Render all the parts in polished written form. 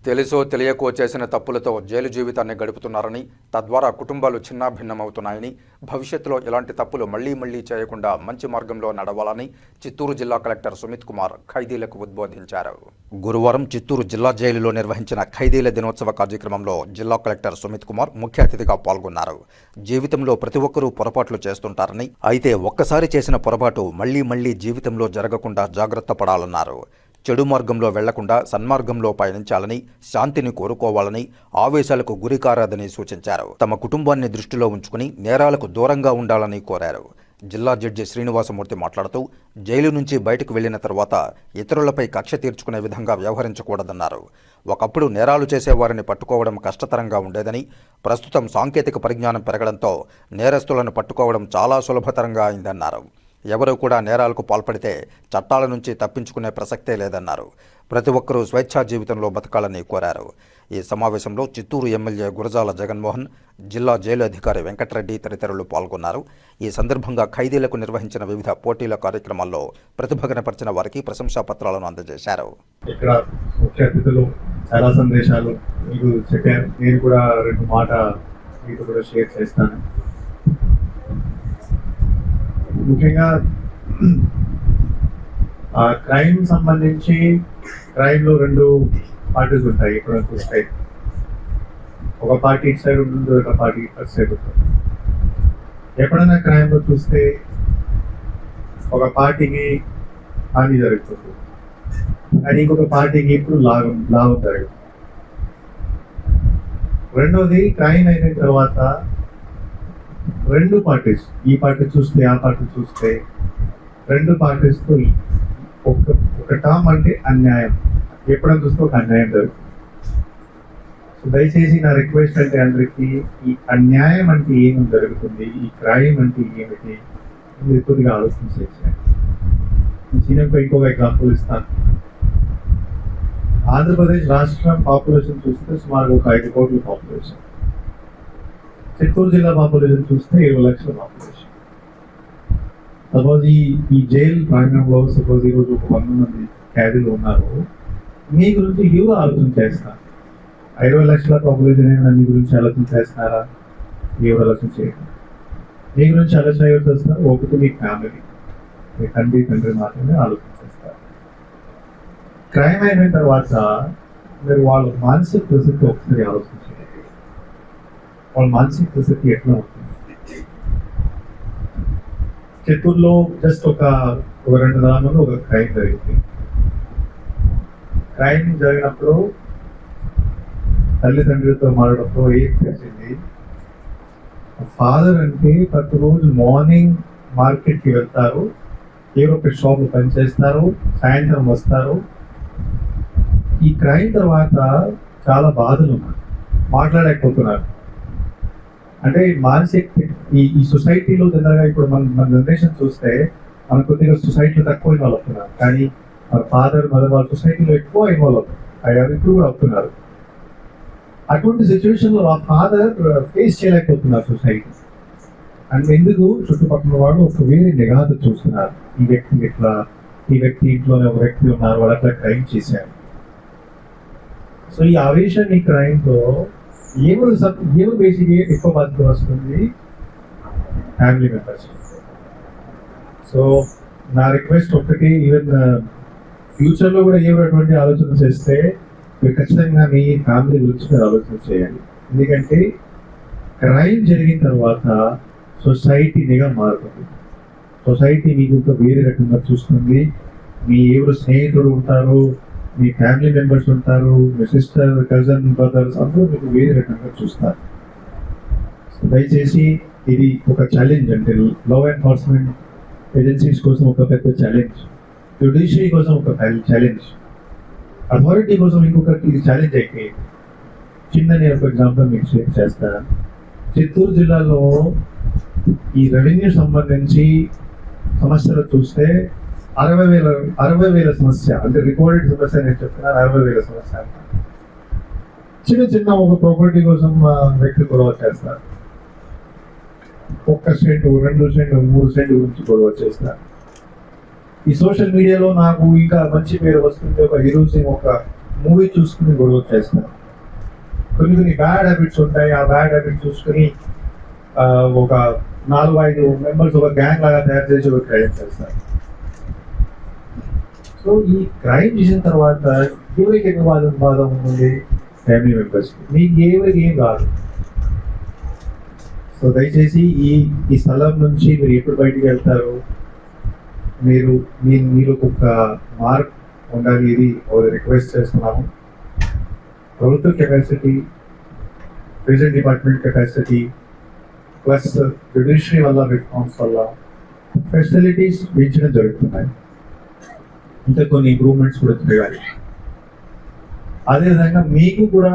తెలుసో తెలియకో చేసిన తప్పులతో జైలు జీవితాన్ని గడుపుతున్నారని, తద్వారా కుటుంబాలు చిన్నాభిన్నమవుతున్నాయని, భవిష్యత్తులో ఇలాంటి తప్పులు మళ్లీ చేయకుండా మంచి మార్గంలో నడవాలని చిత్తూరు జిల్లా కలెక్టర్ సుమిత్ కుమార్ ఖైదీలకు ఉద్బోధించారు. గురువారం చిత్తూరు జిల్లా జైలులో నిర్వహించిన ఖైదీల దినోత్సవ కార్యక్రమంలో జిల్లా కలెక్టర్ సుమిత్ కుమార్ ముఖ్య అతిథిగా పాల్గొన్నారు. జీవితంలో ప్రతి ఒక్కరూ పొరపాట్లు చేస్తుంటారని, అయితే ఒక్కసారి చేసిన పొరపాటు మళ్లీ జీవితంలో జరగకుండా జాగ్రత్త పడాలన్నారు. చెడు మార్గంలో వెళ్లకుండా సన్మార్గంలో పయనించాలని, శాంతిని కోరుకోవాలని, ఆవేశాలకు గురికారాదని సూచించారు. తమ కుటుంబాన్ని దృష్టిలో ఉంచుకుని నేరాలకు దూరంగా ఉండాలని కోరారు. జిల్లా జడ్జి శ్రీనివాసమూర్తి మాట్లాడుతూ, జైలు నుంచి బయటకు వెళ్లిన తర్వాత ఇతరులపై కక్ష తీర్చుకునే విధంగా వ్యవహరించకూడదన్నారు. ఒకప్పుడు నేరాలు చేసేవారిని పట్టుకోవడం కష్టతరంగా ఉండేదని, ప్రస్తుతం సాంకేతిక పరిజ్ఞానం పెరగడంతో నేరస్తులను పట్టుకోవడం చాలా సులభతరంగా అయిందన్నారు. ఎవరూ కూడా నేరాలకు పాల్పడితే చట్టాల నుంచి తప్పించుకునే ప్రసక్తే లేదన్నారు. ప్రతి ఒక్కరూ స్వేచ్ఛా జీవితంలో బతకాలని కోరారు. ఈ సమావేశంలో చిత్తూరు ఎమ్మెల్యే గురజాల జగన్మోహన్, జిల్లా జైలు అధికారి వెంకటరెడ్డి తదితరులు పాల్గొన్నారు. ఈ సందర్భంగా ఖైదీలకు నిర్వహించిన వివిధ పోటీల కార్యక్రమాల్లో ప్రతిభ కనపరిచిన వారికి ప్రశంసా పత్రాలను అందజేశారు. ఇక్కడ ముఖ్య అతిథులు చాలా సందేశాలు మీకు చెప్పారు. నేను కూడా రెండు మాట మీకు కూడా షేర్ చేస్తాను. ముఖ్యంగా క్రైమ్ సంబంధించి క్రైమ్లో రెండు పార్టీస్ ఉంటాయి. ఇప్పుడు చూస్తే ఒక పార్టీ ఇటు సైడ్ ఉంటుంది, ఒక పార్టీ అటు సైడ్ ఉంటుంది. ఎప్పుడైనా క్రైమ్లో చూస్తే ఒక పార్టీకి హాని జరుగుతుంది, కానీ ఇంకొక పార్టీకి ఇప్పుడు లాభం జరుగుతుంది. రెండోది, క్రైమ్ అయిన తర్వాత రెండు పార్టీస్, ఈ పార్టీ చూస్తే ఆ పార్టీ చూస్తే, రెండు పార్టీస్తో ఒక టర్మ్ అంటే అన్యాయం, ఎప్పుడైనా చూస్తే ఒక అన్యాయం జరుగుతుంది. సో దయచేసి నా రిక్వెస్ట్ అంటే అందరికీ, ఈ అన్యాయం అంటే ఏమి జరుగుతుంది, ఈ క్రైమ్ అంటే ఏమిటి, మీరు కొద్దిగా ఆలోచించేసాను. చిన్నప్పుడు ఇంకొక ఎగ్జాంపుల్ ఇస్తాను. ఆంధ్రప్రదేశ్ రాష్ట్రం పాపులేషన్ చూస్తే సుమారు ఒక 5 కోట్ల పాపులేషన్. చిత్తూరు జిల్లా పాపులేషన్ చూస్తే 20 లక్షల పాపులేషన్. సపోజ్ ఈ జైలు ప్రాంగణంలో సపోజ్ ఈరోజు ఒక 100 మంది ఖైదీలు ఉన్నారు. మీ గురించి ఎవరు ఆలోచన చేస్తారు? 20 లక్షల పాపులేషన్ అయినా మీ గురించి ఆలోచన చేస్తున్నారా? ఎవరు ఆలోచన చేయరు. మీ గురించి ఆలోచన ఎవరు చేస్తారు? ఒకటి మీ ఫ్యామిలీ, మీ తండ్రి మాత్రమే ఆలోచన చేస్తారు. క్రైమ్ అయిన తర్వాత మీరు వాళ్ళ మానసిక పరిస్థితి ఒకసారి ఆలోచించారు. వాళ్ళ మానసిక పరిస్థితి ఎట్లా ఉంటుంది? చిత్తూరులో జస్ట్ ఒక 2 నెలల ఒక క్రైమ్ జరిగింది. క్రైమ్ జరిగినప్పుడు తల్లిదండ్రులతో మాట్లాడటంలో ఏం తెలిసింది, ఫాదర్ అంటే ప్రతిరోజు మార్నింగ్ మార్కెట్కి వెళ్తారు, ఏదో ఒక షాప్లో పనిచేస్తారు, సాయంత్రం వస్తారు. ఈ క్రైమ్ తర్వాత చాలా బాధలు ఉన్నారు, మాట్లాడలేకపోతున్నారు. అంటే మానసిక ఈ సొసైటీలో జనరల్గా ఇప్పుడు మన జనరేషన్ చూస్తే మన కొద్దిగా సొసైటీలో తక్కువ ఇన్వాల్వ్ అవుతున్నారు, కానీ మన ఫాదర్ మదర్ వాళ్ళ సొసైటీలో ఎక్కువ ఇన్వాల్వ్ అవుతున్నారు, ఇప్పుడు కూడా అవుతున్నారు. అటువంటి సిచ్యువేషన్లో ఆ ఫాదర్ ఫేస్ చేయలేకపోతున్నారు సొసైటీ. అండ్ ఎందుకు చుట్టుపక్కల వాళ్ళు ఒక వేరే నిఘాతో చూస్తున్నారు, ఈ వ్యక్తి ఇంట్లోనే ఒక వ్యక్తి ఉన్నారు, వాళ్ళు అట్లా క్రైమ్ చేశారు. సో ఈ ఆవేశం ఈ క్రైమ్లో ఏమో బేసిక్గా ఎక్కువ బాధ్యత వస్తుంది, ఫ్యామిలీ మెంబర్స్. సో నా రిక్వెస్ట్ ఒకటి, ఈవెన్ ఫ్యూచర్లో కూడా ఏమో అటువంటి ఆలోచన చేస్తే మీరు ఖచ్చితంగా మీ ఫ్యామిలీ గురించి మీరు ఆలోచన చేయాలి. ఎందుకంటే క్రైమ్ జరిగిన తర్వాత సొసైటీ నిఘా మారుతుంది, సొసైటీ మీకు ఒక వేరే రకంగా చూస్తుంది. మీ ఎవరు స్నేహితులు ఉంటారు, మీ ఫ్యామిలీ మెంబర్స్ ఉంటారు, మీ సిస్టర్, కజన్, బ్రదర్స్ అందరూ మీకు వేరే రకంగా చూస్తారు. దయచేసి ఇది ఒక ఛాలెంజ్, అంటే లా ఎన్ఫోర్స్మెంట్ ఏజెన్సీస్ కోసం ఒక పెద్ద ఛాలెంజ్, జ్యుడిషియరీ కోసం ఒక ఛాలెంజ్, అథారిటీ కోసం ఇంకొకరికి ఇది ఛాలెంజ్ అయిపోయింది. నేను ఒక ఎగ్జాంపుల్ మీకు షేర్ చేస్తాను. చిత్తూరు జిల్లాలో ఈ రెవెన్యూ సంబంధించి సమస్యలు చూస్తే 60,000 సమస్య, అంటే రికార్డెడ్ సమస్య నేను చెప్తున్నాను. 60,000 సమస్య. చిన్న ఒక ప్రాపర్టీ కోసం వ్యక్తి గొడవ చేస్తారు, 1 సెంటు 2 సెంటు 3 సెంటు గురించి గొడవ చేస్తారు. ఈ సోషల్ మీడియాలో నాకు ఇంకా మంచి పేరు వస్తుంది. ఒక హీరోస్ ఒక మూవీ చూసుకుని గొడవ చేస్తారు. కొన్ని బ్యాడ్ హ్యాబిట్స్ ఉంటాయి. ఆ బ్యాడ్ హ్యాబిట్ చూసుకుని ఒక 4-5 మెంబర్స్ ఒక గ్యాంగ్ లాగా తయారు చేసి ఒక క్రైమ్ చేస్తారు. సో ఈ క్రైమ్ చేసిన తర్వాత ఎవరికి ఎన్ని బాధ ఉంటుంది? ఫ్యామిలీ మెంబర్స్కి. మీకు ఎవరికి ఏం కాదు. సో దయచేసి ఈ స్థలం నుంచి మీరు ఎప్పుడు బయటికి వెళ్తారు, మీరు ఒక మార్క్ ఉండాలి. ఇది రిక్వెస్ట్ చేస్తున్నాము. ప్రభుత్వ capacity, president department capacity plus judiciary వల్ల రిఫార్మ్స్ వల్ల ఫెసిలిటీస్ పెంచడం జరుగుతున్నాయి. ఇంకా కొన్ని ఇంప్రూవ్మెంట్స్ కూడా జరగాలి. అదేవిధంగా మీకు కూడా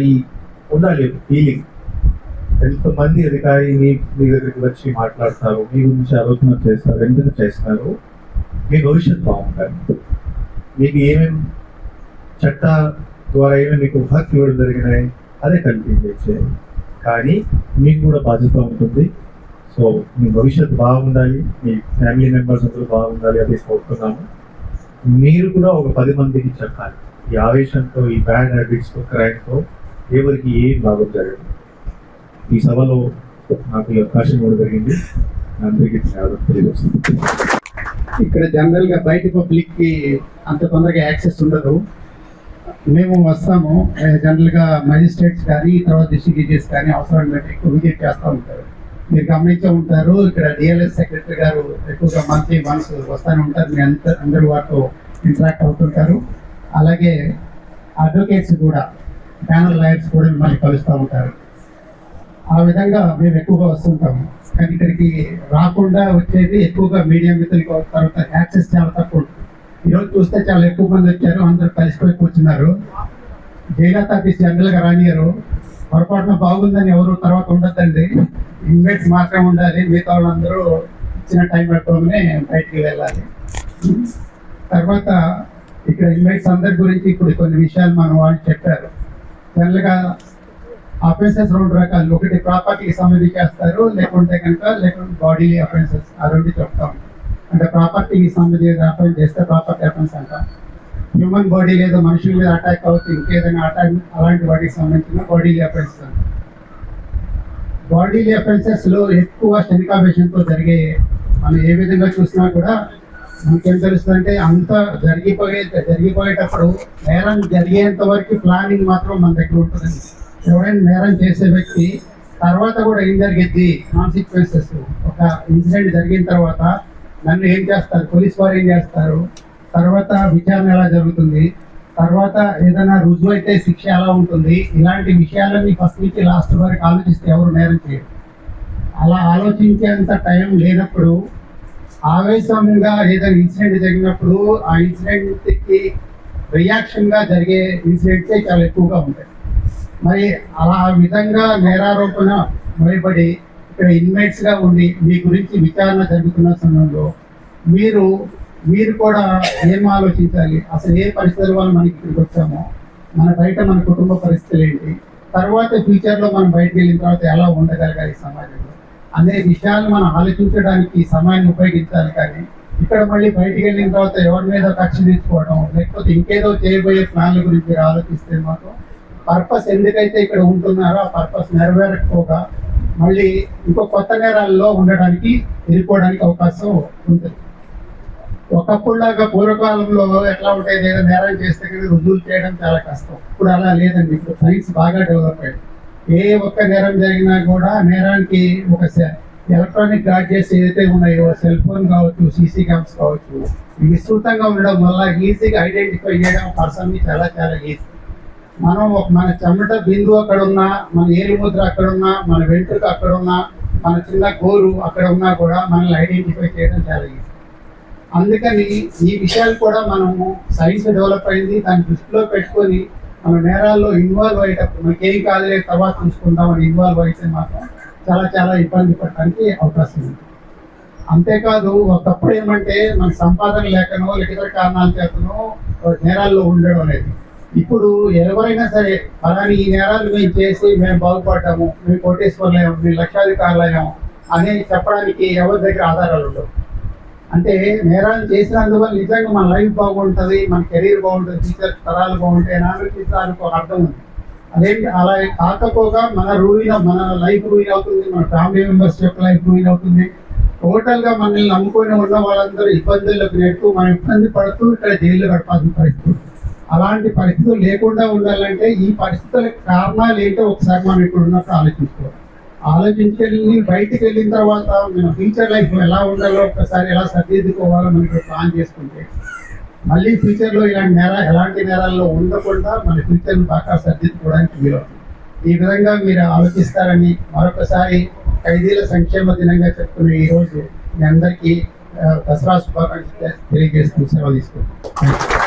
ఈ ఉండాలి ఫీలింగ్. ఎంతమంది అధికారి మీ దగ్గరికి వచ్చి మాట్లాడతారు, మీ గురించి ఆలోచన చేస్తారు, ఎందుకు చేస్తారు, మీ భవిష్యత్తు బాగుంటారు. మీకు ఏమేమి చట్ట ద్వారా ఏమేమి మీకు హక్కు ఇవ్వడం జరిగినాయి అదే కంటిన్యూ చేయాలి. కానీ మీకు కూడా బాధ్యత ఉంటుంది. సో మీ భవిష్యత్తు బాగుండాలి, మీ ఫ్యామిలీ మెంబర్స్ అందరూ బాగుండాలి అది కోరుతున్నాము. మీరు కూడా ఒక 10 మందికి చెప్పాలి. ఈ ఆవేశంతో, ఈ బ్యాడ్ హ్యాబిట్స్తో, క్రైమ్తో ఎవరికి ఏం లాభం జరగదు. ఈ సభలో నాకు ఈ అవకాశం కూడా జరిగింది. అందరికీ ధన్యవాదాలు తెలియజేస్తుంది. ఇక్కడ జనరల్గా బయట పబ్లిక్కి అంత తొందరగా యాక్సెస్ ఉండదు. మేము వస్తాము. జనరల్గా మెజిస్ట్రేట్స్ కానీ తర్వాత డిస్ట్రిక్ట్ జడ్జెస్ కానీ అవసరం బట్టి ఎక్కువ విజిట్ చేస్తూ ఉంటారు. మీరు గమనించే ఉంటారు, ఇక్కడ డిఎల్ఎస్ సెక్రటరీ గారు ఎక్కువగా మంత్లీ వన్స్ వస్తూనే ఉంటారు. మీ అందరూ వారితో ఇంటరాక్ట్ అవుతుంటారు. అలాగే అడ్వకేట్స్ కూడా, ప్యానల్ లాయర్స్ కూడా మిమ్మల్ని కలుస్తూ ఉంటారు. ఆ విధంగా మేము ఎక్కువగా వస్తుంటాము. కానీ ఇక్కడికి రాకుండా వచ్చేది ఎక్కువగా మీడియా మిత్రులకి తర్వాత యాక్సెస్ చాలా తక్కువ ఉంటుంది. ఈరోజు చూస్తే చాలా ఎక్కువ మంది వచ్చారు, అందరూ కలిసిపోయి కూర్చున్నారు. జైలత్ ఆఫీస్ జనరల్గా రానియరు. పొరపాటున బాగుందని ఎవరు తర్వాత ఉండద్దండి. ఇన్మేట్స్ మాత్రమే ఉండాలి. మిగతా వాళ్ళందరూ ఇచ్చిన టైం పెట్టుకోగానే బయటికి వెళ్ళాలి. తర్వాత ఇక్కడ ఇన్మేట్స్ అందరి గురించి ఇప్పుడు కొన్ని విషయాలు మనం వాళ్ళు చెప్పారు. జనరల్గా అఫెన్సెస్ 2 రకాలు. ఒకటి ప్రాపర్టీకి సంబంధించి చేస్తారు, లేకుంటే బాడీలీ అఫెన్సెస్. ఆ 2 చెప్తాం. అంటే ప్రాపర్టీకి సంబంధించి అఫెన్స్ చేస్తే ప్రాపర్టీ అఫెన్స్ అంటాం. హ్యూమన్ బాడీ లేదా మనుషుల మీద అటాక్ అవుతుంది, ఇంకేదైనా అటాక్ అలాంటి వాటికి సంబంధించిన బాడీలీ అఫెన్స్. బాడీలీ అఫెన్సెస్లో ఎక్కువ శనికావేశంతో జరిగే, మనం ఏ విధంగా చూసినా కూడా మనకేం తెలుస్తుందంటే అంత జరిగిపోయేటప్పుడు నేరం జరిగేంత వరకు ప్లానింగ్ మాత్రం మన దగ్గర ఉంటుంది. ఎవరైనా నేరం చేసే వ్యక్తి తర్వాత కూడా ఏం జరిగింది, కాన్సిక్వెన్సెస్, ఒక ఇన్సిడెంట్ జరిగిన తర్వాత నన్ను ఏం చేస్తారు, పోలీస్ వారు ఏం చేస్తారు, తర్వాత విచారణ ఎలా జరుగుతుంది, తర్వాత ఏదైనా రుజువు అయితే శిక్ష ఎలా ఉంటుంది, ఇలాంటి విషయాలన్నీ ఫస్ట్ నుంచి లాస్ట్ వరకు ఆలోచిస్తే ఎవరు నేరం చేయరు. అలా ఆలోచించేంత టైం లేనప్పుడు ఆవేశంగా ఏదైనా ఇన్సిడెంట్ జరిగినప్పుడు ఆ ఇన్సిడెంట్కి రియాక్షన్గా జరిగే ఇన్సిడెంట్సే చాలా ఎక్కువగా ఉంటాయి. మరి అలా ఆ విధంగా నేరారోపణ భయపడి ఇక్కడ ఇన్మేట్స్గా ఉండి మీ గురించి విచారణ జరుగుతున్న సమయంలో మీరు కూడా ఏం ఆలోచించాలి, అసలు ఏ పరిస్థితుల వల్ల మనకి ఇక్కడికి వచ్చామో, మన కుటుంబ పరిస్థితులు ఏంటి, తర్వాత ఫ్యూచర్లో మనం బయటకు వెళ్ళిన తర్వాత ఎలా ఉండగలగాలి సమాజంలో అనే విషయాలు మనం ఆలోచించడానికి సమయాన్ని ఉపయోగించాలి. కానీ ఇక్కడ మళ్ళీ బయటికి వెళ్ళిన తర్వాత ఎవరి మీద కక్ష తీసుకోవడం, లేకపోతే ఇంకేదో చేయబోయే ప్లాన్ల గురించి మీరు ఆలోచిస్తే మాత్రం పర్పస్ ఎందుకైతే ఇక్కడ ఉంటున్నారో ఆ పర్పస్ నెరవేరకపోగా మళ్ళీ ఇంకో కొత్త నేరాల్లో ఉండడానికి వెళ్ళిపోవడానికి అవకాశం ఉంటుంది. ఒకప్పుడులాగా పూర్వకాలంలో ఎట్లా ఉంటాయి, లేదా నేరం చేస్తే కానీ రుజువులు చేయడం చాలా కష్టం. ఇప్పుడు అలా లేదండి. ఇప్పుడు సైన్స్ బాగా డెవలప్ అయ్యింది. ఏ ఒక్క నేరం జరిగినా కూడా నేరానికి ఒక ఎలక్ట్రానిక్ గాడ్జెట్స్ ఏదైతే ఉన్నాయో, సెల్ ఫోన్ కావచ్చు, సీసీ క్యామ్స్ కావచ్చు, ఇవి విస్తృతంగా ఉండడం వల్ల ఈజీగా ఐడెంటిఫై చేయడం పర్సన్ని చాలా చాలా ఈజీ. మన చెమట బిందువు అక్కడ ఉన్నా, మన ఏలుముద్ర అక్కడ ఉన్నా, మన వెంట్రుక అక్కడ ఉన్నా, మన చిన్న గోరు అక్కడ ఉన్నా కూడా మనల్ని ఐడెంటిఫై చేయడం చాలా ఈజీ. అందుకని ఈ విషయాలు కూడా మనము సైన్స్ డెవలప్ అయింది, దాన్ని దృష్టిలో పెట్టుకొని మన నేరాల్లో ఇన్వాల్వ్ అయ్యేటప్పుడు మనకేం కాదులే తర్వాత చూసుకుందామని ఇన్వాల్వ్ అయితే మాత్రం చాలా చాలా ఇబ్బంది పడడానికి అవకాశం ఉంది. అంతేకాదు ఒకప్పుడు ఏమంటే మన సంపాదన లేకనో ఇతర కారణాల చేతనో నేరాల్లో ఉండడం అనేది. ఇప్పుడు ఎవరైనా సరే అలాని ఈ నేరాలు మేము చేసి మేము బాగుపడ్డాము, మేము కోటేశ్వర్లయ్యాము, మేము లక్షాధికారులయ్యాము అని చెప్పడానికి ఎవరి దగ్గర ఆధారాలు ఉండవు. అంటే నేరాలు చేసినందువల్ల నిజంగా మన లైఫ్ బాగుంటుంది, మన కెరీర్ బాగుంటుంది, ఫ్యూచర్ తరాలు బాగుంటాయి అని ఆలోచించడానికి ఒక అర్థం ఉంది. అదేంటి అలా కాకపోగా మన లైఫ్ రూయిన్ అవుతుంది, మన ఫ్యామిలీ మెంబర్స్ యొక్క లైఫ్ రూయిన్ అవుతుంది. టోటల్గా మనల్ని నమ్ముకొని ఉన్న వాళ్ళందరూ ఇబ్బందులకు నెట్టు మనం ఇబ్బంది పడుతూ ఇక్కడ జైల్లో గడపాల్సిన పరిస్థితి. అలాంటి పరిస్థితులు లేకుండా ఉండాలంటే ఈ పరిస్థితులకు కారణాలు ఏంటో ఒకసారి మనం ఇక్కడ ఉన్నప్పుడు ఆలోచించుకెళ్ళి బయటికి వెళ్ళిన తర్వాత మన ఫ్యూచర్ లైఫ్ ఎలా ఉండాలో ఒకసారి ఎలా సరిదిద్దుకోవాలో మనకి ప్లాన్ చేసుకుంటే మళ్ళీ ఫ్యూచర్లో ఎలాంటి నేరాల్లో ఉండకుండా మన ఫ్యూచర్ని బాగా సరిదిద్దుకోవడానికి వీలవుతుంది. ఈ విధంగా మీరు ఆలోచిస్తారని మరొకసారి ఖైదీల సంక్షేమ దినంగా చెప్తున్న ఈరోజు మీ అందరికీ దసరా శుభాకాంక్షలు తెలియజేస్తూ సెలవు తీసుకుంటాం.